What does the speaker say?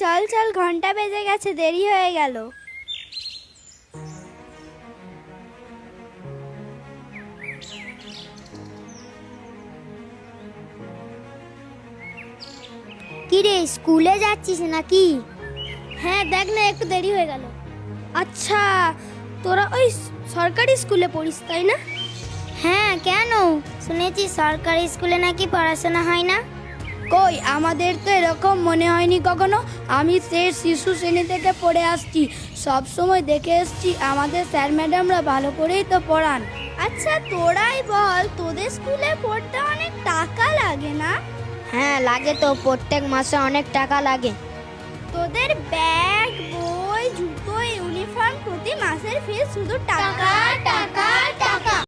চল চল, ঘন্টা বেজে গেছে, দেরি হয়ে গেল। কি রে, স্কুলে যাচ্ছিস নাকি? হ্যাঁ, দেখ না, একটু দেরি হয়ে গেল। আচ্ছা, তোরা ওই সরকারি স্কুলে পড়িস তাই না? হ্যাঁ, কেন? শুনেছি সরকারি স্কুলে নাকি পড়াশোনা হয় না। কই, আমাদের তো এরকম মনে হয়নি কখনো। আমি সেই শিশু শ্রেণী থেকে পড়ে আসছি, সব সময় দেখে এসছি আমাদের স্যার ম্যাডামরা ভালো করেই তো পড়ান। আচ্ছা তোরাই বল, তোদের স্কুলে পড়তে অনেক টাকা লাগে না? হ্যাঁ লাগে তো, প্রত্যেক মাসে অনেক টাকা লাগে। তোদের ব্যাগ, বই, জুতো, ইউনিফর্ম, প্রতি মাসের ফিস শুধু টাকা টাকা টাকা।